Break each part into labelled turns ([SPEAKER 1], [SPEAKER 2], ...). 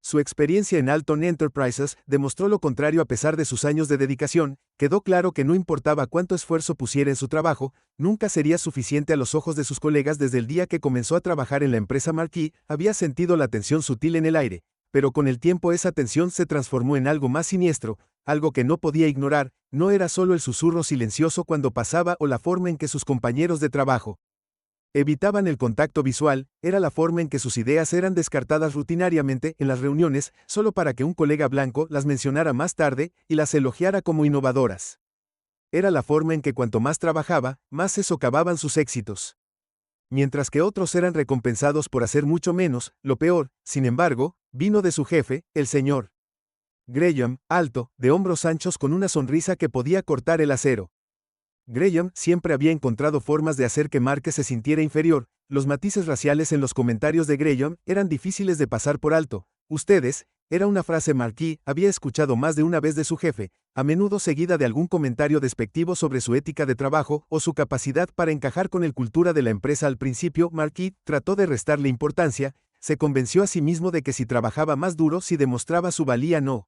[SPEAKER 1] Su experiencia en Alton Enterprises demostró lo contrario a pesar de sus años de dedicación. Quedó claro que no importaba cuánto esfuerzo pusiera en su trabajo, nunca sería suficiente a los ojos de sus colegas. Desde el día que comenzó a trabajar en la empresa Marquis, había sentido la tensión sutil en el aire, pero con el tiempo esa tensión se transformó en algo más siniestro, algo que no podía ignorar. No era solo el susurro silencioso cuando pasaba o la forma en que sus compañeros de trabajo evitaban el contacto visual, era la forma en que sus ideas eran descartadas rutinariamente en las reuniones, solo para que un colega blanco las mencionara más tarde y las elogiara como innovadoras. Era la forma en que cuanto más trabajaba, más se socavaban sus éxitos. Mientras que otros eran recompensados por hacer mucho menos. Lo peor, sin embargo, vino de su jefe, el señor Graham, alto, de hombros anchos con una sonrisa que podía cortar el acero. Graham siempre había encontrado formas de hacer que Marque se sintiera inferior. Los matices raciales en los comentarios de Graham eran difíciles de pasar por alto. Ustedes, era una frase Marquis había escuchado más de una vez de su jefe, a menudo seguida de algún comentario despectivo sobre su ética de trabajo o su capacidad para encajar con la cultura de la empresa. Al principio, Marquis trató de restarle importancia, se convenció a sí mismo de que si trabajaba más duro, si demostraba su valía, no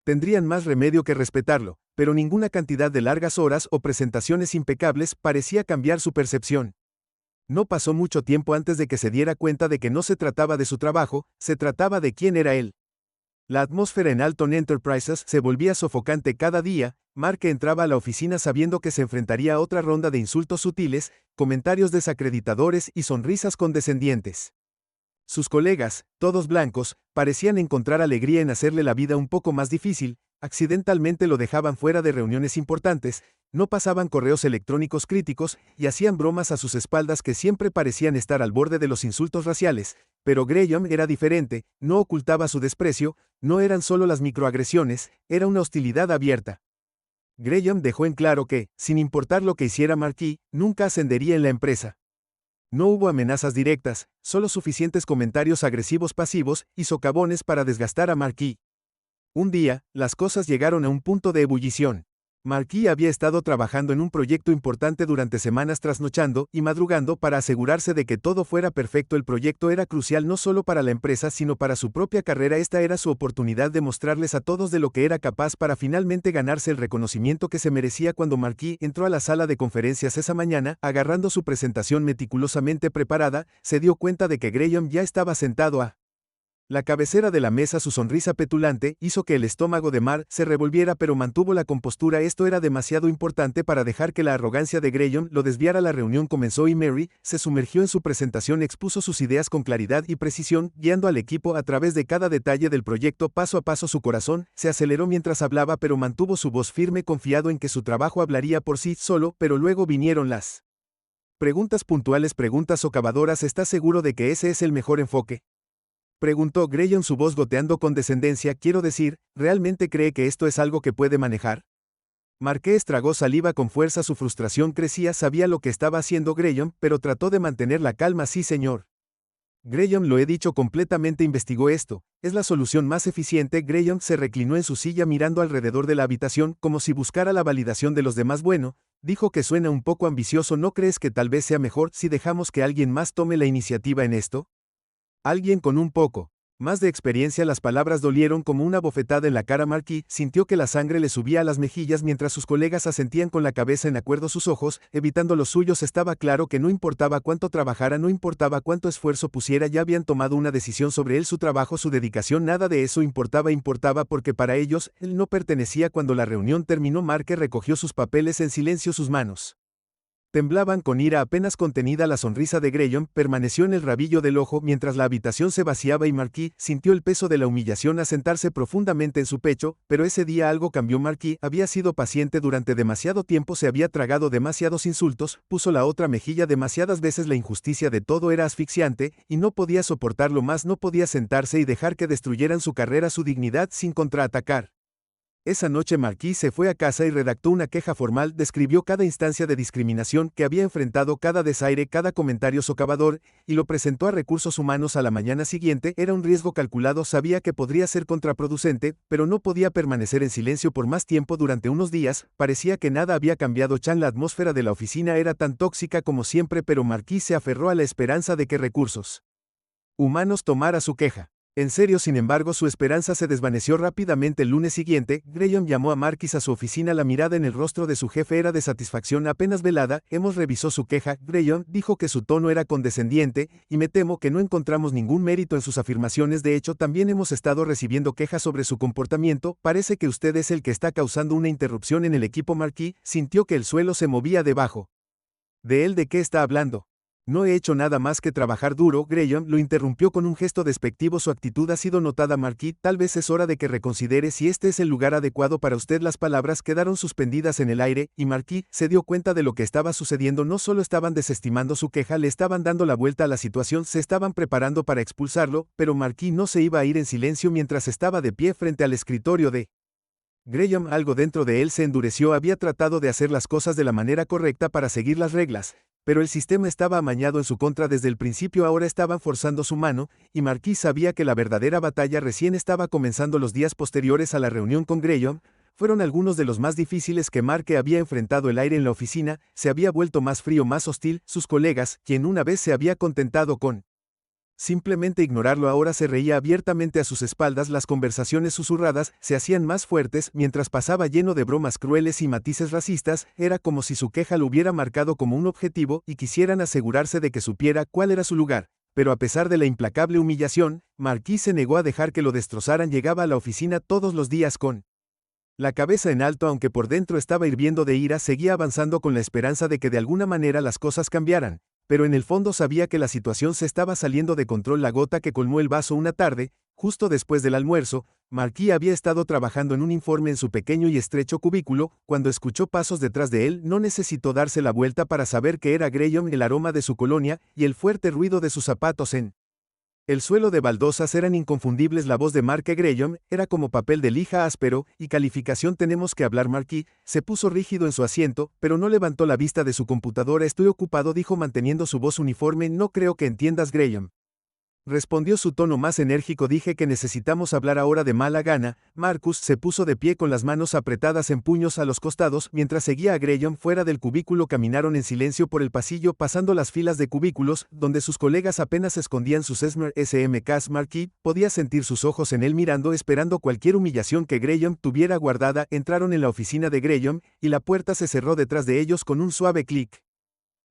[SPEAKER 1] tendrían más remedio que respetarlo, pero ninguna cantidad de largas horas o presentaciones impecables parecía cambiar su percepción. No pasó mucho tiempo antes de que se diera cuenta de que no se trataba de su trabajo, se trataba de quién era él. La atmósfera en Alton Enterprises se volvía sofocante cada día. Marque entraba a la oficina sabiendo que se enfrentaría a otra ronda de insultos sutiles, comentarios desacreditadores y sonrisas condescendientes. Sus colegas, todos blancos, parecían encontrar alegría en hacerle la vida un poco más difícil. Accidentalmente lo dejaban fuera de reuniones importantes, no pasaban correos electrónicos críticos y hacían bromas a sus espaldas que siempre parecían estar al borde de los insultos raciales. Pero Graham era diferente, no ocultaba su desprecio, no eran solo las microagresiones, era una hostilidad abierta. Graham dejó en claro que, sin importar lo que hiciera Marquis, nunca ascendería en la empresa. No hubo amenazas directas, solo suficientes comentarios agresivos pasivos y socavones para desgastar a Marquis. Un día, las cosas llegaron a un punto de ebullición. Marquis había estado trabajando en un proyecto importante durante semanas, trasnochando y madrugando para asegurarse de que todo fuera perfecto. El proyecto era crucial no solo para la empresa sino para su propia carrera. Esta era su oportunidad de mostrarles a todos de lo que era capaz para finalmente ganarse el reconocimiento que se merecía. Cuando Marquis entró a la sala de conferencias esa mañana, agarrando su presentación meticulosamente preparada, se dio cuenta de que Graham ya estaba sentado a la cabecera de la mesa. Su sonrisa petulante hizo que el estómago de Mar se revolviera, pero mantuvo la compostura. Esto era demasiado importante para dejar que la arrogancia de Graham lo desviara. La reunión comenzó y Mary se sumergió en su presentación, expuso sus ideas con claridad y precisión, guiando al equipo a través de cada detalle del proyecto paso a paso. Su corazón se aceleró mientras hablaba, pero mantuvo su voz firme, confiado en que su trabajo hablaría por sí solo. Pero luego vinieron las preguntas puntuales, preguntas socavadoras. ¿Estás seguro de que ese es el mejor enfoque?, preguntó Graham, su voz goteando con descendencia. Quiero decir, ¿realmente cree que esto es algo que puede manejar? Marqués tragó saliva con fuerza, su frustración crecía. Sabía lo que estaba haciendo Graham, pero trató de mantener la calma. Sí, señor. Graham, lo he dicho completamente. Investigó esto. Es la solución más eficiente. Graham se reclinó en su silla mirando alrededor de la habitación como si buscara la validación de los demás. Bueno, dijo que suena un poco ambicioso. ¿No crees que tal vez sea mejor si dejamos que alguien más tome la iniciativa en esto? Alguien con un poco más de experiencia. Las palabras dolieron como una bofetada en la cara. Marquis sintió que la sangre le subía a las mejillas mientras sus colegas asentían con la cabeza en acuerdo, sus ojos evitando los suyos. Estaba claro que no importaba cuánto trabajara, no importaba cuánto esfuerzo pusiera, ya habían tomado una decisión sobre él, su trabajo, su dedicación. Nada de eso importaba porque para ellos, él no pertenecía. Cuando la reunión terminó, Marque recogió sus papeles en silencio, sus manos temblaban con ira apenas contenida. La sonrisa de Graham permaneció en el rabillo del ojo mientras la habitación se vaciaba y Marquis sintió el peso de la humillación asentarse profundamente en su pecho. Pero ese día algo cambió. Marquis había sido paciente durante demasiado tiempo, se había tragado demasiados insultos, puso la otra mejilla demasiadas veces. La injusticia de todo era asfixiante y no podía soportarlo más. No podía sentarse y dejar que destruyeran su carrera, su dignidad, sin contraatacar. Esa noche Marquis se fue a casa y redactó una queja formal. Describió cada instancia de discriminación que había enfrentado, cada desaire, cada comentario socavador, y lo presentó a Recursos Humanos. A la mañana siguiente era un riesgo calculado, sabía que podría ser contraproducente, pero no podía permanecer en silencio por más tiempo. Durante unos días, parecía que nada había cambiado. La atmósfera de la oficina era tan tóxica como siempre, pero Marquis se aferró a la esperanza de que Recursos Humanos tomara su queja En serio, sin embargo, su esperanza se desvaneció rápidamente el lunes siguiente. Graham llamó a Marquis a su oficina. La mirada en el rostro de su jefe era de satisfacción apenas velada. Hemos revisado su queja. Graham dijo que su tono era condescendiente, y me temo que no encontramos ningún mérito en sus afirmaciones. De hecho, también hemos estado recibiendo quejas sobre su comportamiento. Parece que usted es el que está causando una interrupción en el equipo. Marquis sintió que el suelo se movía debajo de él. ¿De qué está hablando? No he hecho nada más que trabajar duro. Graham lo interrumpió con un gesto despectivo. Su actitud ha sido notada, Marquis. Tal vez es hora de que reconsidere si este es el lugar adecuado para usted. Las palabras quedaron suspendidas en el aire, y Marquis se dio cuenta de lo que estaba sucediendo. No solo estaban desestimando su queja, le estaban dando la vuelta a la situación. Se estaban preparando para expulsarlo, pero Marquis no se iba a ir en silencio mientras estaba de pie frente al escritorio de Graham. Algo dentro de él se endureció. Había tratado de hacer las cosas de la manera correcta para seguir las reglas, pero el sistema estaba amañado en su contra desde el principio. Ahora estaban forzando su mano, y Marquis sabía que la verdadera batalla recién estaba comenzando. Los días posteriores a la reunión con Graham fueron algunos de los más difíciles que Marque había enfrentado. El aire en la oficina se había vuelto más frío, más hostil. Sus colegas, quien una vez se había contentado con simplemente ignorarlo, ahora se reía abiertamente a sus espaldas. Las conversaciones susurradas se hacían más fuertes mientras pasaba, lleno de bromas crueles y matices racistas. Era como si su queja lo hubiera marcado como un objetivo y quisieran asegurarse de que supiera cuál era su lugar. Pero a pesar de la implacable humillación, Marquis se negó a dejar que lo destrozaran. Llegaba a la oficina todos los días con la cabeza en alto. Aunque por dentro estaba hirviendo de ira, seguía avanzando con la esperanza de que de alguna manera las cosas cambiaran. Pero en el fondo sabía que la situación se estaba saliendo de control. La gota que colmó el vaso. Una tarde, justo después del almuerzo, Marquis había estado trabajando en un informe en su pequeño y estrecho cubículo, cuando escuchó pasos detrás de él. No necesitó darse la vuelta para saber que era Graham. El aroma de su colonia y el fuerte ruido de sus zapatos en el suelo de baldosas eran inconfundibles. La voz de Marque Graham era como papel de lija áspero. Y calificación. Tenemos que hablar. Marquis se puso rígido en su asiento, pero no levantó la vista de su computadora. Estoy ocupado, dijo manteniendo su voz uniforme. No creo que entiendas, Graham, respondió su tono más enérgico. Dije que necesitamos hablar ahora de mala gana. Marcus se puso de pie con las manos apretadas en puños a los costados mientras seguía a Graham fuera del cubículo. Caminaron en silencio por el pasillo, pasando las filas de cubículos donde sus colegas apenas escondían sus SMKs. Marquis podía sentir sus ojos en él, mirando, esperando cualquier humillación que Graham tuviera guardada. Entraron en la oficina de Graham, y la puerta se cerró detrás de ellos con un suave clic.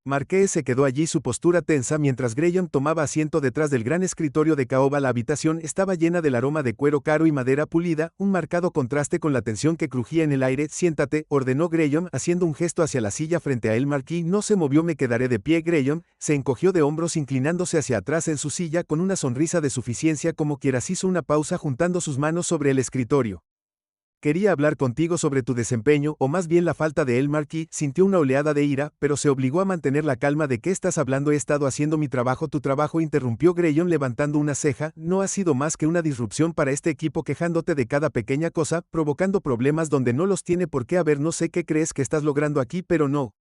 [SPEAKER 1] Marqués se quedó allí, su postura tensa, mientras Graham tomaba asiento detrás del gran escritorio de caoba. La habitación estaba llena del aroma de cuero caro y madera pulida, un marcado contraste con la tensión que crujía en el aire. Siéntate, ordenó Graham, haciendo un gesto hacia la silla frente a él. Marquis no se movió. Me quedaré de pie. Graham se encogió de hombros, inclinándose hacia atrás en su silla con una sonrisa de suficiencia. Como quieras. Hizo una pausa, juntando sus manos sobre el escritorio. Quería hablar contigo sobre tu desempeño, o más bien la falta de él. Marquis sintió una oleada de ira, pero se obligó a mantener la calma. ¿De qué estás hablando? He estado haciendo mi trabajo. Tu trabajo, interrumpió Graham levantando una ceja. No ha sido más que una disrupción para este equipo, quejándote de cada pequeña cosa, provocando problemas donde no los tiene por qué haber. No sé qué crees que estás logrando aquí, pero no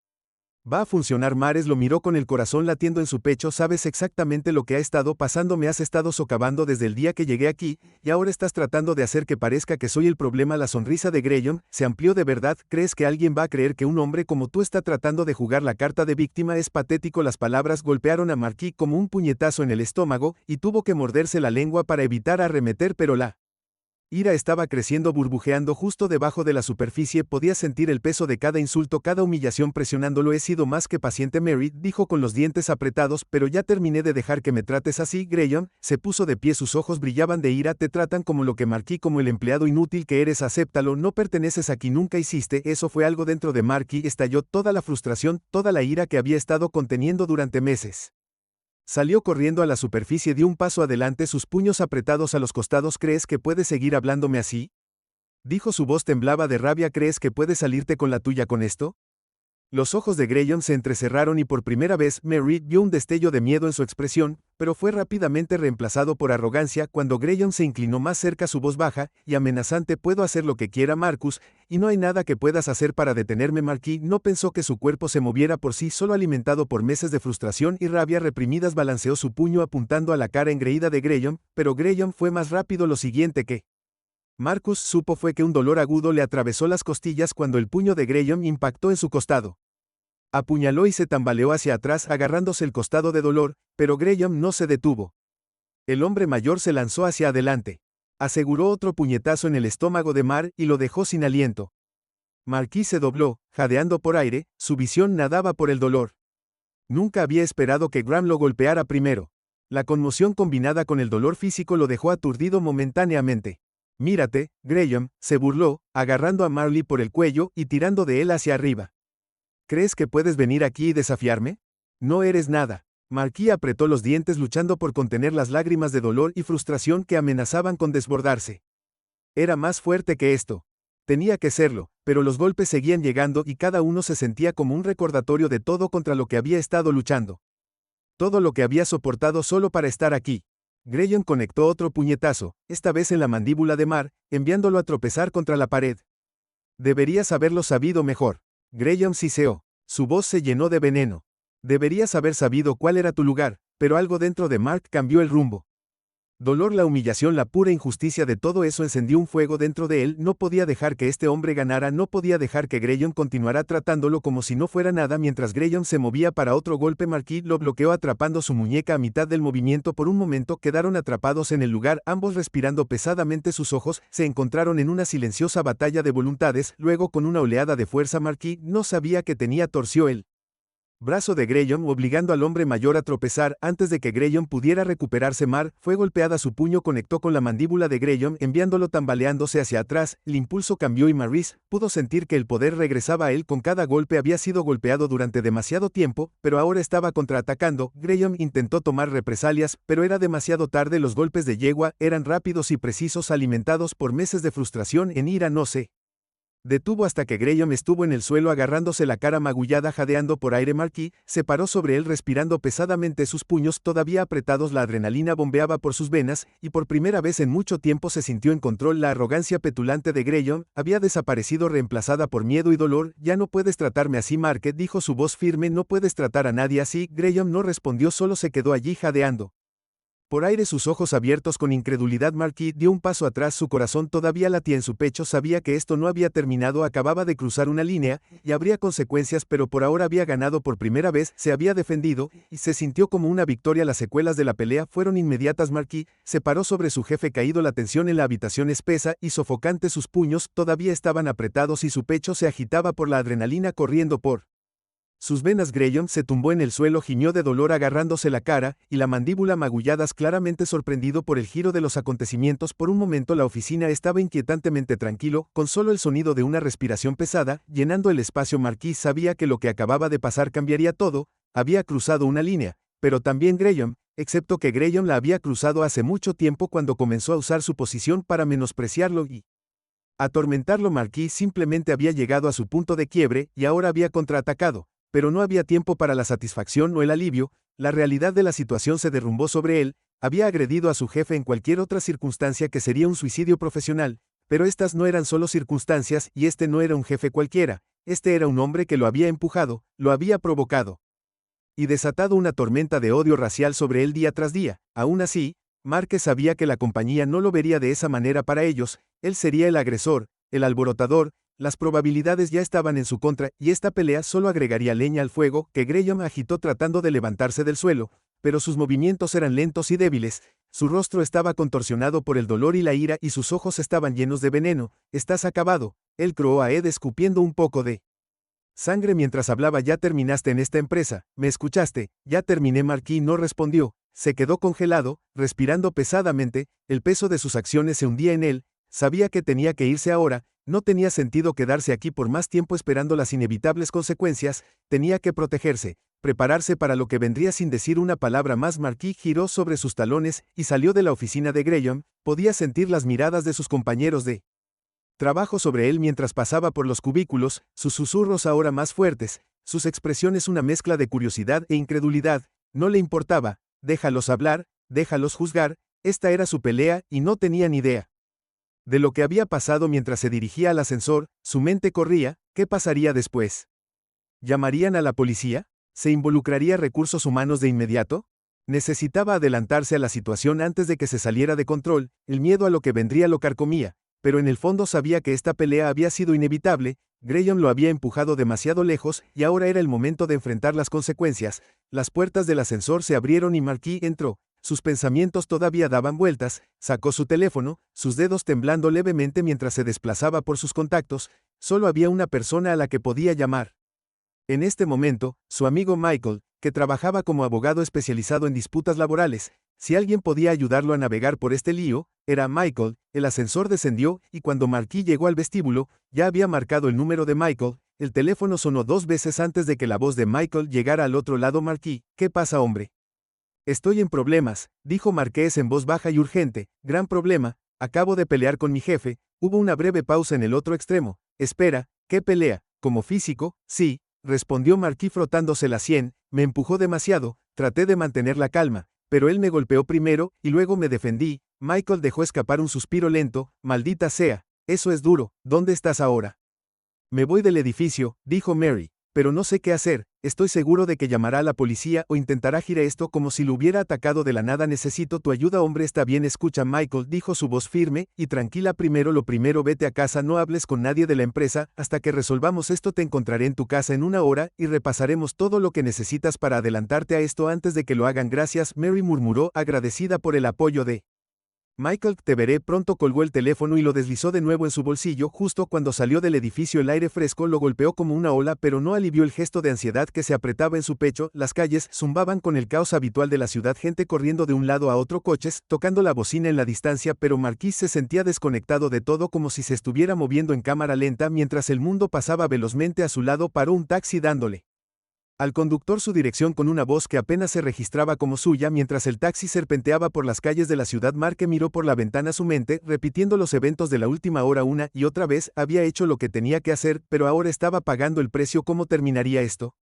[SPEAKER 1] va a funcionar. Mares lo miró con el corazón latiendo en su pecho. Sabes exactamente lo que ha estado pasando. Me has estado socavando desde el día que llegué aquí, y ahora estás tratando de hacer que parezca que soy el problema. La sonrisa de Graham se amplió. ¿De verdad crees que alguien va a creer que un hombre como tú está tratando de jugar la carta de víctima? Es patético. Las palabras golpearon a Marquis como un puñetazo en el estómago, y tuvo que morderse la lengua para evitar arremeter, pero la ira estaba creciendo, burbujeando justo debajo de la superficie. Podía sentir el peso de cada insulto, cada humillación presionándolo. He sido más que paciente, Mary, dijo con los dientes apretados, pero ya terminé de dejar que me trates así. Graham se puso de pie, sus ojos brillaban de ira. Te tratan como lo que Marquis, como el empleado inútil que eres. Acéptalo, no perteneces aquí, nunca hiciste eso. Fue algo dentro de Marquis. Estalló toda la frustración, toda la ira que había estado conteniendo durante meses. Salió corriendo a la superficie, dio un paso adelante, sus puños apretados a los costados. ¿Crees que puedes seguir hablándome así?, dijo. Su voz temblaba de rabia. ¿Crees que puedes salirte con la tuya con esto? Los ojos de Graham se entrecerraron y por primera vez Mary vio un destello de miedo en su expresión, pero fue rápidamente reemplazado por arrogancia cuando Graham se inclinó más cerca, su voz baja y amenazante. Puedo hacer lo que quiera, Marcus, y no hay nada que puedas hacer para detenerme. Marquis no pensó que su cuerpo se moviera por sí solo, alimentado por meses de frustración y rabia reprimidas. Balanceó su puño apuntando a la cara engreída de Graham, pero Graham fue más rápido. Lo siguiente que Marcus supo fue que un dolor agudo le atravesó las costillas cuando el puño de Graham impactó en su costado. Apuñaló y se tambaleó hacia atrás, agarrándose el costado de dolor, pero Graham no se detuvo. El hombre mayor se lanzó hacia adelante. Aseguró otro puñetazo en el estómago de Mar y lo dejó sin aliento. Marquis se dobló, jadeando por aire, su visión nadaba por el dolor. Nunca había esperado que Graham lo golpeara primero. La conmoción combinada con el dolor físico lo dejó aturdido momentáneamente. Mírate, Graham, se burló, agarrando a Marley por el cuello y tirando de él hacia arriba. ¿Crees que puedes venir aquí y desafiarme? No eres nada. Marquis apretó los dientes luchando por contener las lágrimas de dolor y frustración que amenazaban con desbordarse. Era más fuerte que esto. Tenía que serlo, pero los golpes seguían llegando y cada uno se sentía como un recordatorio de todo contra lo que había estado luchando. Todo lo que había soportado solo para estar aquí. Graham conectó otro puñetazo, esta vez en la mandíbula de Mar, enviándolo a tropezar contra la pared. Deberías haberlo sabido mejor. Graham siseó. Su voz se llenó de veneno. Deberías haber sabido cuál era tu lugar, pero algo dentro de Mark cambió el rumbo. Dolor, la humillación, la pura injusticia de todo eso encendió un fuego dentro de él. No podía dejar que este hombre ganara, no podía dejar que Graham continuara tratándolo como si no fuera nada. Mientras Graham se movía para otro golpe, Marquis lo bloqueó atrapando su muñeca a mitad del movimiento. Por un momento quedaron atrapados en el lugar, ambos respirando pesadamente. Sus ojos se encontraron en una silenciosa batalla de voluntades. Luego, con una oleada de fuerza, Marquis no sabía que tenía, torció el brazo de Graham, obligando al hombre mayor a tropezar. Antes de que Graham pudiera recuperarse, Mar fue golpeada. Su puño conectó con la mandíbula de Graham, enviándolo tambaleándose hacia atrás. El impulso cambió y Maurice pudo sentir que el poder regresaba a él con cada golpe. Había sido golpeado durante demasiado tiempo, pero ahora estaba contraatacando. Graham intentó tomar represalias, pero era demasiado tarde. Los golpes de yegua eran rápidos y precisos, alimentados por meses de frustración en ira. No se detuvo hasta que Graham estuvo en el suelo agarrándose la cara magullada, jadeando por aire. Marquis se paró sobre él respirando pesadamente, sus puños todavía apretados. La adrenalina bombeaba por sus venas, y por primera vez en mucho tiempo se sintió en control. La arrogancia petulante de Graham había desaparecido, reemplazada por miedo y dolor. Ya no puedes tratarme así, Mark, dijo su voz firme, no puedes tratar a nadie así. Graham no respondió, solo se quedó allí jadeando por aire, sus ojos abiertos con incredulidad. Marquis dio un paso atrás, su corazón todavía latía en su pecho, sabía que esto no había terminado, acababa de cruzar una línea, y habría consecuencias, pero por ahora había ganado por primera vez, se había defendido, y se sintió como una victoria. Las secuelas de la pelea fueron inmediatas. Marquis se paró sobre su jefe caído, la tensión en la habitación espesa y sofocante, sus puños todavía estaban apretados y su pecho se agitaba por la adrenalina corriendo por sus venas. Graham se tumbó en el suelo, gimió de dolor agarrándose la cara y la mandíbula magulladas, claramente sorprendido por el giro de los acontecimientos. Por un momento la oficina estaba inquietantemente tranquilo, con solo el sonido de una respiración pesada llenando el espacio. Marquis sabía que lo que acababa de pasar cambiaría todo, había cruzado una línea, pero también Graham, excepto que Graham la había cruzado hace mucho tiempo cuando comenzó a usar su posición para menospreciarlo y atormentarlo. Marquis simplemente había llegado a su punto de quiebre y ahora había contraatacado. Pero no había tiempo para la satisfacción o el alivio. La realidad de la situación se derrumbó sobre él. Había agredido a su jefe en cualquier otra circunstancia que sería un suicidio profesional, pero estas no eran solo circunstancias, y este no era un jefe cualquiera, este era un hombre que lo había empujado, lo había provocado y desatado una tormenta de odio racial sobre él día tras día. Aún así, Marquez sabía que la compañía no lo vería de esa manera. Para ellos, él sería el agresor, el alborotador. Las probabilidades ya estaban en su contra, y esta pelea solo agregaría leña al fuego que Graham agitó tratando de levantarse del suelo, pero sus movimientos eran lentos y débiles, su rostro estaba contorsionado por el dolor y la ira y sus ojos estaban llenos de veneno. Estás acabado, él croó a Ed escupiendo un poco de sangre mientras hablaba. Ya terminaste en esta empresa, ¿me escuchaste? Ya terminé. Marquis no respondió, se quedó congelado, respirando pesadamente, el peso de sus acciones se hundía en él, sabía que tenía que irse ahora. No tenía sentido quedarse aquí por más tiempo esperando las inevitables consecuencias, tenía que protegerse, prepararse para lo que vendría. Sin decir una palabra más, Marquis giró sobre sus talones y salió de la oficina de Graham. Podía sentir las miradas de sus compañeros de trabajo sobre él mientras pasaba por los cubículos, sus susurros ahora más fuertes, sus expresiones una mezcla de curiosidad e incredulidad. No le importaba, déjalos hablar, déjalos juzgar, esta era su pelea y no tenía ni idea de lo que había pasado mientras se dirigía al ascensor. Su mente corría, ¿qué pasaría después? ¿Llamarían a la policía? ¿Se involucraría recursos humanos de inmediato? Necesitaba adelantarse a la situación antes de que se saliera de control. El miedo a lo que vendría lo carcomía, pero en el fondo sabía que esta pelea había sido inevitable. Graham lo había empujado demasiado lejos y ahora era el momento de enfrentar las consecuencias. Las puertas del ascensor se abrieron y Marquis entró. Sus pensamientos todavía daban vueltas, sacó su teléfono, sus dedos temblando levemente mientras se desplazaba por sus contactos. Solo había una persona a la que podía llamar. En este momento, su amigo Michael, que trabajaba como abogado especializado en disputas laborales. Si alguien podía ayudarlo a navegar por este lío, era Michael. El ascensor descendió, y cuando Marquis llegó al vestíbulo, ya había marcado el número de Michael. El teléfono sonó 2 veces antes de que la voz de Michael llegara al otro lado. Marquis, ¿qué pasa, hombre? Estoy en problemas, dijo Marqués en voz baja y urgente. Gran problema, acabo de pelear con mi jefe. Hubo una breve pausa en el otro extremo. Espera, ¿qué pelea? ¿Como físico? Sí, respondió Marquis frotándose la sien. Me empujó demasiado, traté de mantener la calma, pero él me golpeó primero, y luego me defendí. Michael dejó escapar un suspiro lento. Maldita sea, eso es duro. ¿Dónde estás ahora? Me voy del edificio, dijo Mary, pero no sé qué hacer. Estoy seguro de que llamará a la policía o intentará girar esto como si lo hubiera atacado de la nada. Necesito tu ayuda, hombre. Está bien, escucha, Michael, dijo su voz firme y tranquila. Primero lo primero, vete a casa, no hables con nadie de la empresa, hasta que resolvamos esto. Te encontraré en tu casa en 1 hora, y repasaremos todo lo que necesitas para adelantarte a esto antes de que lo hagan. Gracias, Mary murmuró, agradecida por el apoyo de Michael. Te veré pronto. Colgó el teléfono y lo deslizó de nuevo en su bolsillo. Justo cuando salió del edificio, el aire fresco lo golpeó como una ola, pero no alivió el gesto de ansiedad que se apretaba en su pecho. Las calles zumbaban con el caos habitual de la ciudad, gente corriendo de un lado a otro, coches tocando la bocina en la distancia, pero Marquis se sentía desconectado de todo, como si se estuviera moviendo en cámara lenta mientras el mundo pasaba velozmente a su lado. Paró un taxi dándole al conductor su dirección con una voz que apenas se registraba como suya. Mientras el taxi serpenteaba por las calles de la ciudad, Marque miró por la ventana su mente, repitiendo los eventos de la última hora una y otra vez. Había hecho lo que tenía que hacer, pero ahora estaba pagando el precio. ¿Cómo terminaría esto?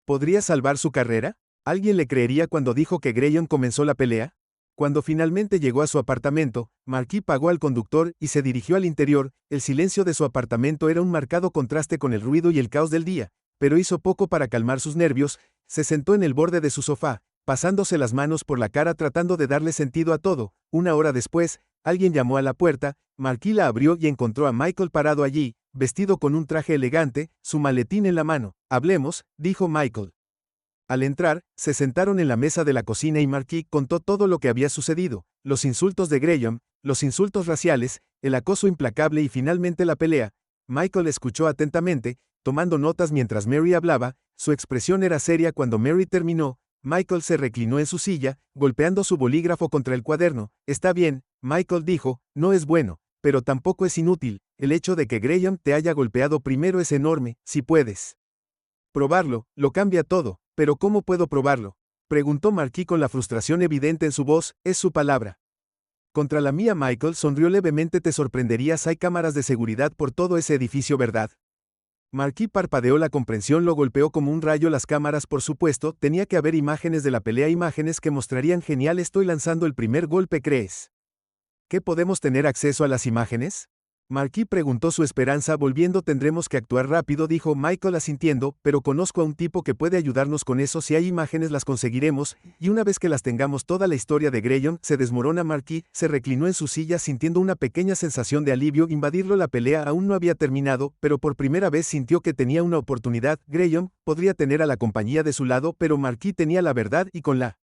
[SPEAKER 1] ¿Podría salvar su carrera? ¿Alguien le creería cuando dijo que Graham comenzó la pelea? Cuando finalmente llegó a su apartamento, Marquis pagó al conductor y se dirigió al interior. El silencio de su apartamento era un marcado contraste con el ruido y el caos del día, pero hizo poco para calmar sus nervios. Se sentó en el borde de su sofá, pasándose las manos por la cara tratando de darle sentido a todo. 1 hora después, alguien llamó a la puerta. Marquis la abrió y encontró a Michael parado allí, vestido con un traje elegante, su maletín en la mano. Hablemos, dijo Michael. Al entrar, se sentaron en la mesa de la cocina y Marquis contó todo lo que había sucedido: los insultos de Graham, los insultos raciales, el acoso implacable y finalmente la pelea. Michael escuchó atentamente, tomando notas mientras Mary hablaba. Su expresión era seria. Cuando Mary terminó, Michael se reclinó en su silla, golpeando su bolígrafo contra el cuaderno. Está bien, Michael dijo, no es bueno, pero tampoco es inútil. El hecho de que Graham te haya golpeado primero es enorme. Si puedes probarlo, lo cambia todo. ¿Pero cómo puedo probarlo?, preguntó Marquis con la frustración evidente en su voz. Es su palabra contra la mía. Michael sonrió levemente. Te sorprenderías, hay cámaras de seguridad por todo ese edificio, ¿verdad? Marquis parpadeó. La comprensión lo golpeó como un rayo. Las cámaras, por supuesto. Tenía que haber imágenes de la pelea, imágenes que mostrarían. Genial, estoy lanzando el primer golpe. ¿Crees que podemos tener acceso a las imágenes?, Marquis preguntó, su esperanza volviendo. Tendremos que actuar rápido, dijo Michael asintiendo, pero conozco a un tipo que puede ayudarnos con eso. Si hay imágenes las conseguiremos, y una vez que las tengamos toda la historia de Graham se desmorona. Marquis se reclinó en su silla sintiendo una pequeña sensación de alivio invadirlo. La pelea aún no había terminado, pero por primera vez sintió que tenía una oportunidad. Graham podría tener a la compañía de su lado, pero Marquis tenía la verdad y con la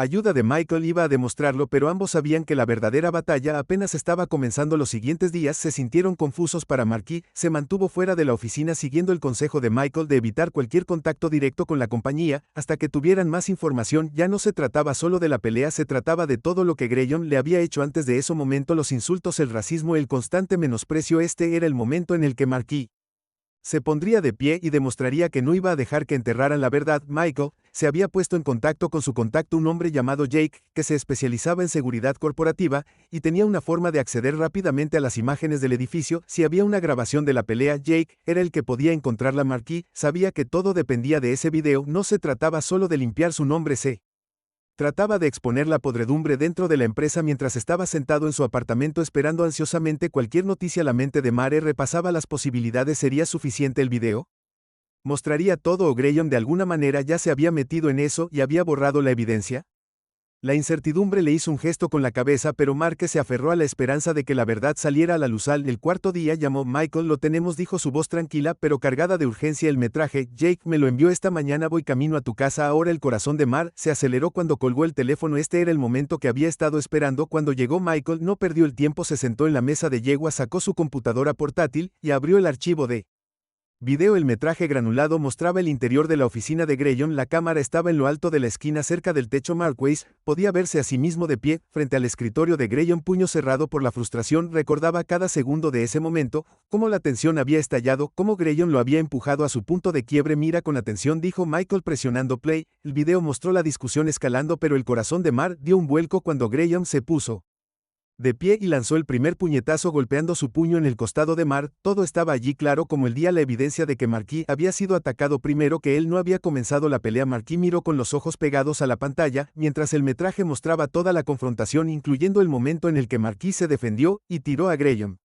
[SPEAKER 1] ayuda de Michael iba a demostrarlo, pero ambos sabían que la verdadera batalla apenas estaba comenzando. Los siguientes días se sintieron confusos para Marquis. Se mantuvo fuera de la oficina siguiendo el consejo de Michael de evitar cualquier contacto directo con la compañía hasta que tuvieran más información. Ya no se trataba solo de la pelea, se trataba de todo lo que Graham le había hecho antes de ese momento: los insultos, el racismo, el constante menosprecio. Este era el momento en el que Marquis se pondría de pie y demostraría que no iba a dejar que enterraran la verdad. Michael se había puesto en contacto con su contacto, un hombre llamado Jake, que se especializaba en seguridad corporativa, y tenía una forma de acceder rápidamente a las imágenes del edificio. Si había una grabación de la pelea, Jake era el que podía encontrarla. Marquis sabía que todo dependía de ese video. No se trataba solo de limpiar su nombre, se trataba de exponer la podredumbre dentro de la empresa. Mientras estaba sentado en su apartamento esperando ansiosamente cualquier noticia, la mente de Mare repasaba las posibilidades. ¿Sería suficiente el video? ¿Mostraría todo o Graham de alguna manera ya se había metido en eso y había borrado la evidencia? La incertidumbre le hizo un gesto con la cabeza, pero Marque se aferró a la esperanza de que la verdad saliera a la luz. El cuarto día llamó. Michael, lo tenemos, dijo su voz tranquila pero cargada de urgencia. El metraje, Jake me lo envió esta mañana, voy camino a tu casa ahora. El corazón de Mar se aceleró cuando colgó el teléfono. Este era el momento que había estado esperando. Cuando llegó Michael, no perdió el tiempo, se sentó en la mesa de yegua, sacó su computadora portátil y abrió el archivo de video. El metraje granulado mostraba el interior de la oficina de Graham. La cámara estaba en lo alto de la esquina cerca del techo. Marquez podía verse a sí mismo de pie, frente al escritorio de Graham, puño cerrado por la frustración. Recordaba cada segundo de ese momento, cómo la tensión había estallado, cómo Graham lo había empujado a su punto de quiebre. Mira con atención, dijo Michael presionando play. El video mostró la discusión escalando, pero el corazón de Mar dio un vuelco cuando Graham se puso de pie y lanzó el primer puñetazo golpeando su puño en el costado de Mar. Todo estaba allí claro como el día, la evidencia de que Marquis había sido atacado primero, que él no había comenzado la pelea. Marquis miró con los ojos pegados a la pantalla, mientras el metraje mostraba toda la confrontación, incluyendo el momento en el que Marquis se defendió y tiró a Graham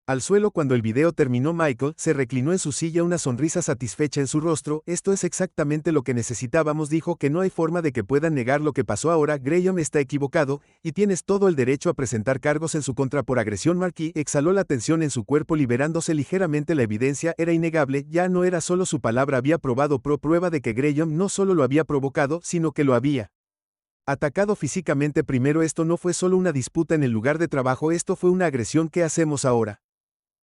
[SPEAKER 1] al suelo. Cuando el video terminó, Michael se reclinó en su silla, una sonrisa satisfecha en su rostro. Esto es exactamente lo que necesitábamos, dijo, que no hay forma de que puedan negar lo que pasó ahora. Graham está equivocado, y tienes todo el derecho a presentar cargos en su contra por agresión. Marquis exhaló la tensión en su cuerpo, liberándose ligeramente. La evidencia era innegable, ya no era solo su palabra, había probado prueba de que Graham no solo lo había provocado, sino que lo había atacado físicamente primero. Esto no fue solo una disputa en el lugar de trabajo, esto fue una agresión. ¿Qué hacemos ahora?,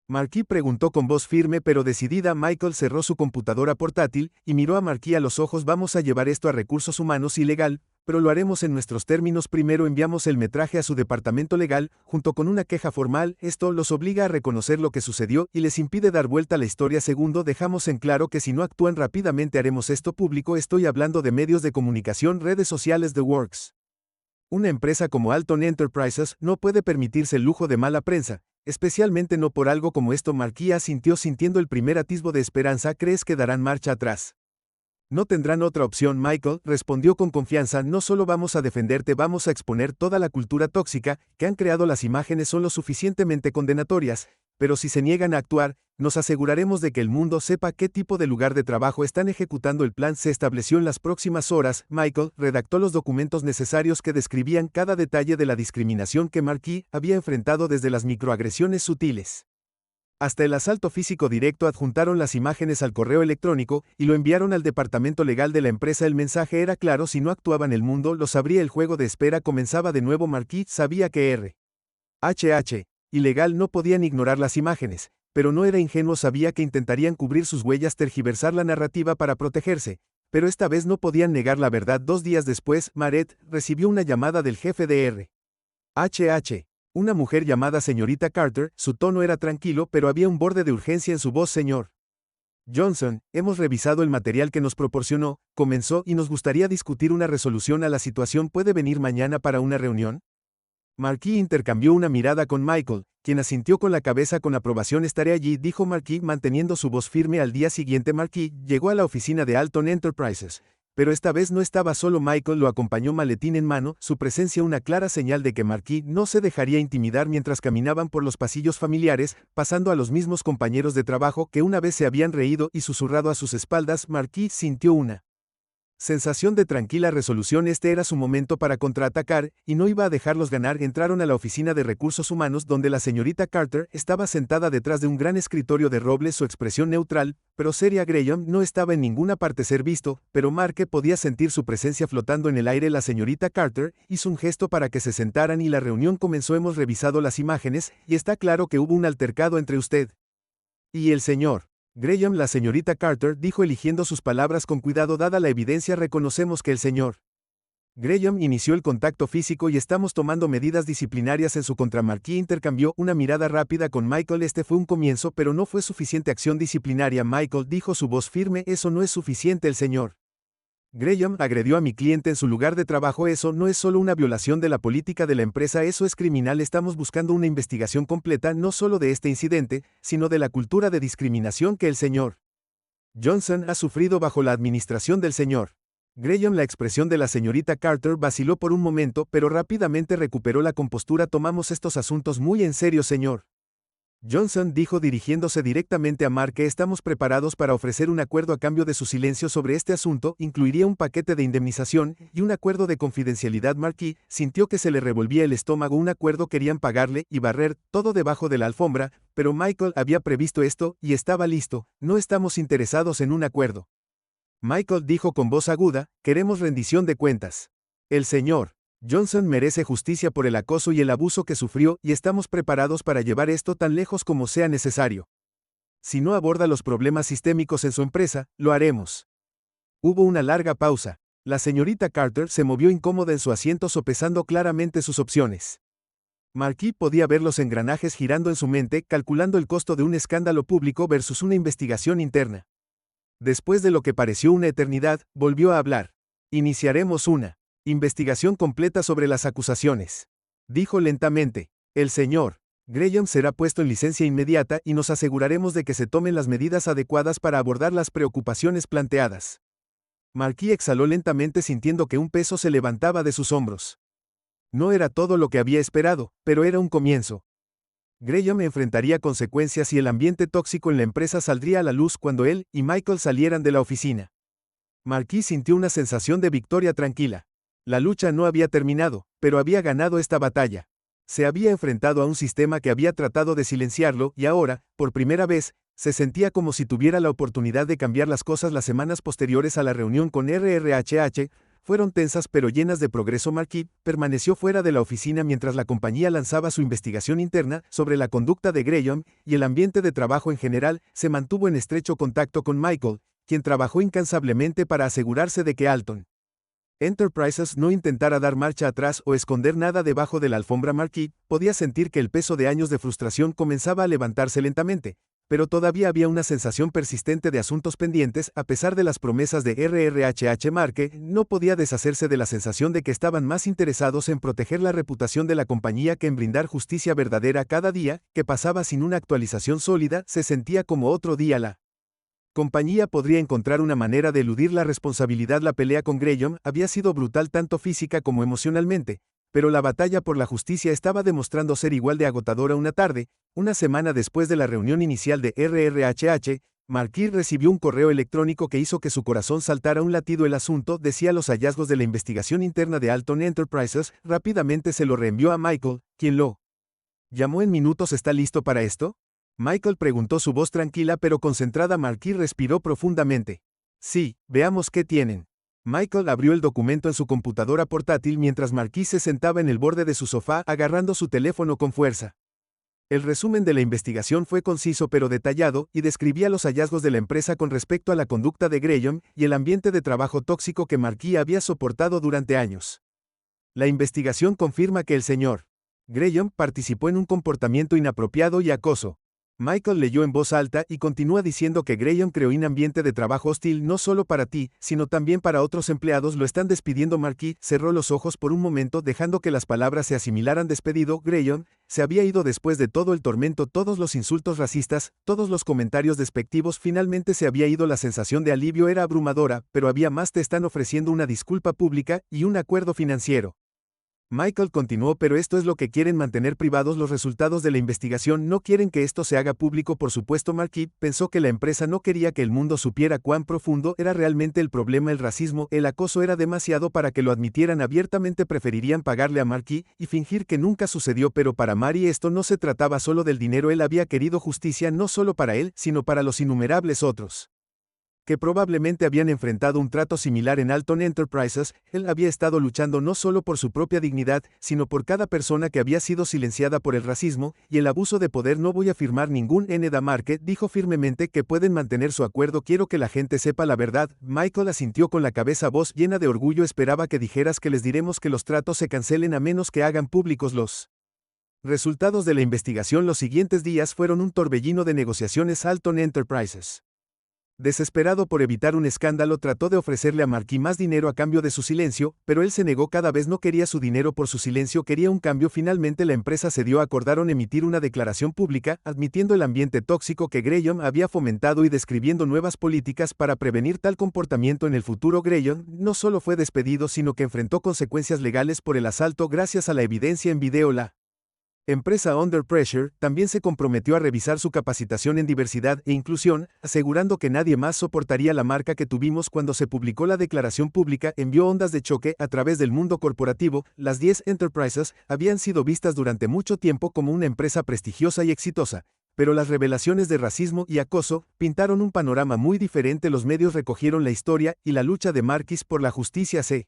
[SPEAKER 1] Marquis preguntó con voz firme pero decidida. Michael cerró su computadora portátil y miró a Marquis a los ojos. Vamos a llevar esto a recursos humanos, ilegal, pero lo haremos en nuestros términos. Primero enviamos el metraje a su departamento legal, junto con una queja formal. Esto los obliga a reconocer lo que sucedió y les impide dar vuelta a la historia. Segundo, dejamos en claro que si no actúan rápidamente haremos esto público. Estoy hablando de medios de comunicación, redes sociales, The Works. Una empresa como Alton Enterprises no puede permitirse el lujo de mala prensa, especialmente no por algo como esto. Marquis asintió, sintiendo el primer atisbo de esperanza. ¿Crees que darán marcha atrás? No tendrán otra opción. Michael respondió con confianza. No solo vamos a defenderte, vamos a exponer toda la cultura tóxica que han creado. Las imágenes son lo suficientemente condenatorias, pero si se niegan a actuar, nos aseguraremos de que el mundo sepa qué tipo de lugar de trabajo están ejecutando. El plan se estableció en las próximas horas. Michael redactó los documentos necesarios que describían cada detalle de la discriminación que Marquis había enfrentado, desde las microagresiones sutiles hasta el asalto físico directo. Adjuntaron las imágenes al correo electrónico y lo enviaron al departamento legal de la empresa. El mensaje era claro: si no actuaban, el mundo lo sabría. El juego de espera comenzaba de nuevo. Marquis sabía que ilegal no podían ignorar las imágenes, pero no era ingenuo. Sabía que intentarían cubrir sus huellas, tergiversar la narrativa para protegerse, pero esta vez no podían negar la verdad. 2 días después, Maret recibió una llamada del jefe de una mujer llamada señorita Carter. Su tono era tranquilo, pero había un borde de urgencia en su voz. Señor Johnson, hemos revisado el material que nos proporcionó, comenzó, y nos gustaría discutir una resolución a la situación. ¿Puede venir mañana para una reunión? Marquis intercambió una mirada con Michael, quien asintió con la cabeza con aprobación. Estaré allí, dijo Marquis manteniendo su voz firme. Al día siguiente, Marquis llegó a la oficina de Alton Enterprises, pero esta vez no estaba solo. Michael lo acompañó, maletín en mano, su presencia una clara señal de que Marquis no se dejaría intimidar. Mientras caminaban por los pasillos familiares, pasando a los mismos compañeros de trabajo que una vez se habían reído y susurrado a sus espaldas, Marquis sintió una sensación de tranquila resolución. Este era su momento para contraatacar, y no iba a dejarlos ganar. Entraron a la oficina de recursos humanos, donde la señorita Carter estaba sentada detrás de un gran escritorio de roble. Su expresión neutral, pero seria. Graham no estaba en ninguna parte ser visto, pero Marque podía sentir su presencia flotando en el aire. La señorita Carter hizo un gesto para que se sentaran y la reunión comenzó. Hemos revisado las imágenes, y está claro que hubo un altercado entre usted y el señor Graham. La señorita Carter dijo, eligiendo sus palabras con cuidado. Dada la evidencia, reconocemos que el señor Graham inició el contacto físico y estamos tomando medidas disciplinarias en su contra. Marquis intercambió una mirada rápida con Michael. Este fue un comienzo, pero no fue suficiente acción disciplinaria. Michael dijo, su voz firme, eso no es suficiente. El señor Graham agredió a mi cliente en su lugar de trabajo. Eso no es solo una violación de la política de la empresa, eso es criminal. Estamos buscando una investigación completa, no solo de este incidente, sino de la cultura de discriminación que el señor Johnson ha sufrido bajo la administración del señor Graham. La expresión de la señorita Carter vaciló por un momento, pero rápidamente recuperó la compostura. Tomamos estos asuntos muy en serio, señor Johnson dijo dirigiéndose directamente a Mark que estamos preparados para ofrecer un acuerdo a cambio de su silencio sobre este asunto, incluiría un paquete de indemnización y un acuerdo de confidencialidad. Markey sintió que se le revolvía el estómago. Un acuerdo querían pagarle y barrer todo debajo de la alfombra, pero Michael había previsto esto y estaba listo. No estamos interesados en un acuerdo. Michael dijo con voz aguda, queremos rendición de cuentas. El señor Johnson merece justicia por el acoso y el abuso que sufrió y estamos preparados para llevar esto tan lejos como sea necesario. Si no aborda los problemas sistémicos en su empresa, lo haremos. Hubo una larga pausa. La señorita Carter se movió incómoda en su asiento sopesando claramente sus opciones. Marquis podía ver los engranajes girando en su mente, calculando el costo de un escándalo público versus una investigación interna. Después de lo que pareció una eternidad, volvió a hablar. Iniciaremos una investigación completa sobre las acusaciones. Dijo lentamente. El señor Graham será puesto en licencia inmediata y nos aseguraremos de que se tomen las medidas adecuadas para abordar las preocupaciones planteadas. Marquis exhaló lentamente sintiendo que un peso se levantaba de sus hombros. No era todo lo que había esperado, pero era un comienzo. Graham enfrentaría consecuencias y el ambiente tóxico en la empresa saldría a la luz cuando él y Michael salieran de la oficina. Marquis sintió una sensación de victoria tranquila. La lucha no había terminado, pero había ganado esta batalla. Se había enfrentado a un sistema que había tratado de silenciarlo y ahora, por primera vez, se sentía como si tuviera la oportunidad de cambiar las cosas. Las semanas posteriores a la reunión con RRHH fueron tensas pero llenas de progreso. Marquis permaneció fuera de la oficina mientras la compañía lanzaba su investigación interna sobre la conducta de Graham y el ambiente de trabajo en general. Se mantuvo en estrecho contacto con Michael, quien trabajó incansablemente para asegurarse de que Alton Enterprises no intentara dar marcha atrás o esconder nada debajo de la alfombra. Marquis podía sentir que el peso de años de frustración comenzaba a levantarse lentamente, pero todavía había una sensación persistente de asuntos pendientes. A pesar de las promesas de RRHH, Marque no podía deshacerse de la sensación de que estaban más interesados en proteger la reputación de la compañía que en brindar justicia verdadera. Cada día que pasaba sin una actualización sólida se sentía como otro día. La compañía podría encontrar una manera de eludir la responsabilidad. La pelea con Graham había sido brutal tanto física como emocionalmente, pero la batalla por la justicia estaba demostrando ser igual de agotadora. Una tarde, una semana después de la reunión inicial de RRHH, Marquis recibió un correo electrónico que hizo que su corazón saltara un latido. El asunto decía los hallazgos de la investigación interna de Alton Enterprises. Rápidamente se lo reenvió a Michael, quien lo llamó en minutos. ¿Está listo para esto?, Michael preguntó, su voz tranquila pero concentrada. Marquis respiró profundamente. Sí, veamos qué tienen. Michael abrió el documento en su computadora portátil mientras Marquis se sentaba en el borde de su sofá agarrando su teléfono con fuerza. El resumen de la investigación fue conciso pero detallado y describía los hallazgos de la empresa con respecto a la conducta de Graham y el ambiente de trabajo tóxico que Marquis había soportado durante años. La investigación confirma que el señor Graham participó en un comportamiento inapropiado y acoso. Michael leyó en voz alta y continúa diciendo que Graham creó un ambiente de trabajo hostil no solo para ti, sino también para otros empleados. Lo están despidiendo. Marquis cerró los ojos por un momento dejando que las palabras se asimilaran. Despedido. Graham se había ido después de todo el tormento, todos los insultos racistas, todos los comentarios despectivos. Finalmente se había ido. La sensación de alivio era abrumadora, pero había más. Te están ofreciendo una disculpa pública y un acuerdo financiero. Michael continuó, pero esto es lo que quieren mantener privados los resultados de la investigación. No quieren que esto se haga público. Por supuesto. Marquis pensó que la empresa no quería que el mundo supiera cuán profundo era realmente el problema. El racismo, el acoso era demasiado para que lo admitieran abiertamente. Preferirían pagarle a Marquis y fingir que nunca sucedió. Pero para Mary esto no se trataba solo del dinero. Él había querido justicia no solo para él, sino para los innumerables otros que probablemente habían enfrentado un trato similar en Alton Enterprises. Él había estado luchando no solo por su propia dignidad, sino por cada persona que había sido silenciada por el racismo y el abuso de poder. No voy a firmar ningún NDA. Marque dijo firmemente que pueden mantener su acuerdo. Quiero que la gente sepa la verdad. Michael asintió con la cabeza, voz llena de orgullo. Esperaba que dijeras que les diremos que los tratos se cancelen a menos que hagan públicos los resultados de la investigación. Los siguientes días fueron un torbellino de negociaciones. Alton Enterprises, desesperado por evitar un escándalo, trató de ofrecerle a Marquis más dinero a cambio de su silencio, pero él se negó cada vez. No quería su dinero por su silencio, quería un cambio. Finalmente la empresa cedió. Acordaron emitir una declaración pública, admitiendo el ambiente tóxico que Graham había fomentado y describiendo nuevas políticas para prevenir tal comportamiento en el futuro. Graham no solo fue despedido, sino que enfrentó consecuencias legales por el asalto. Gracias a la evidencia en video, la Empresa Under Pressure también se comprometió a revisar su capacitación en diversidad e inclusión, asegurando que nadie más soportaría la marca que tuvimos cuando se publicó la declaración pública. Envió ondas de choque a través del mundo corporativo. Las 10 Enterprises habían sido vistas durante mucho tiempo como una empresa prestigiosa y exitosa, pero las revelaciones de racismo y acoso pintaron un panorama muy diferente. Los medios recogieron la historia y la lucha de Marquis por la justicia se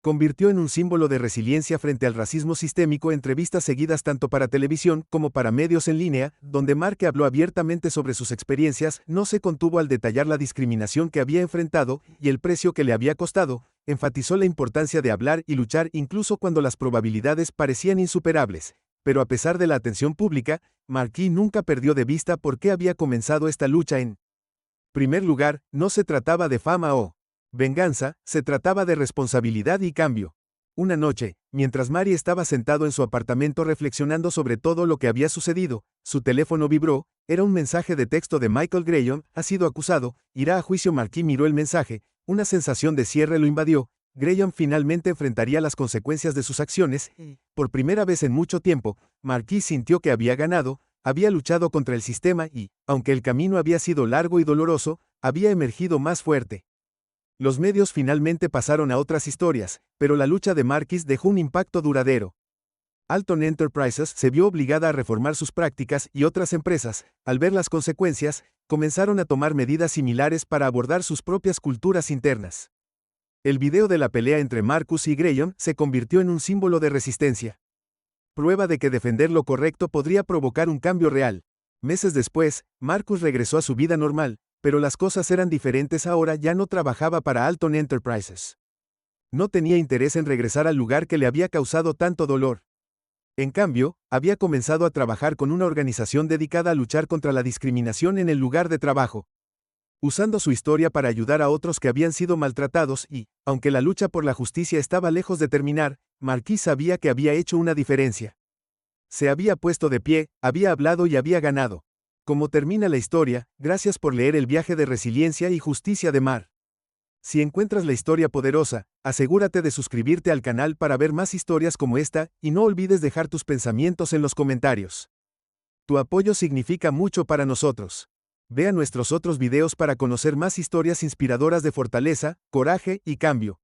[SPEAKER 1] convirtió en un símbolo de resiliencia frente al racismo sistémico. Entrevistas seguidas tanto para televisión como para medios en línea, donde Marque habló abiertamente sobre sus experiencias, no se contuvo al detallar la discriminación que había enfrentado y el precio que le había costado. Enfatizó la importancia de hablar y luchar incluso cuando las probabilidades parecían insuperables. Pero a pesar de la atención pública, Marquis nunca perdió de vista por qué había comenzado esta lucha. En primer lugar, no se trataba de fama o venganza, se trataba de responsabilidad y cambio. Una noche, mientras Mary estaba sentado en su apartamento reflexionando sobre todo lo que había sucedido, su teléfono vibró. Era un mensaje de texto de Michael Graham: ha sido acusado, irá a juicio. Marquis miró el mensaje, una sensación de cierre lo invadió. Graham finalmente enfrentaría las consecuencias de sus acciones. Por primera vez en mucho tiempo, Marquis sintió que había ganado, había luchado contra el sistema y, aunque el camino había sido largo y doloroso, había emergido más fuerte. Los medios finalmente pasaron a otras historias, pero la lucha de Marquis dejó un impacto duradero. Alton Enterprises se vio obligada a reformar sus prácticas y otras empresas, al ver las consecuencias, comenzaron a tomar medidas similares para abordar sus propias culturas internas. El video de la pelea entre Marcus y Graham se convirtió en un símbolo de resistencia. Prueba de que defender lo correcto podría provocar un cambio real. Meses después, Marcus regresó a su vida normal, pero las cosas eran diferentes. Ahora ya no trabajaba para Alton Enterprises. No tenía interés en regresar al lugar que le había causado tanto dolor. En cambio, había comenzado a trabajar con una organización dedicada a luchar contra la discriminación en el lugar de trabajo, usando su historia para ayudar a otros que habían sido maltratados y, aunque la lucha por la justicia estaba lejos de terminar, Marquis sabía que había hecho una diferencia. Se había puesto de pie, había hablado y había ganado. Como termina la historia, gracias por leer El viaje de resiliencia y justicia de Mar. Si encuentras la historia poderosa, asegúrate de suscribirte al canal para ver más historias como esta y no olvides dejar tus pensamientos en los comentarios. Tu apoyo significa mucho para nosotros. Vea nuestros otros videos para conocer más historias inspiradoras de fortaleza, coraje y cambio.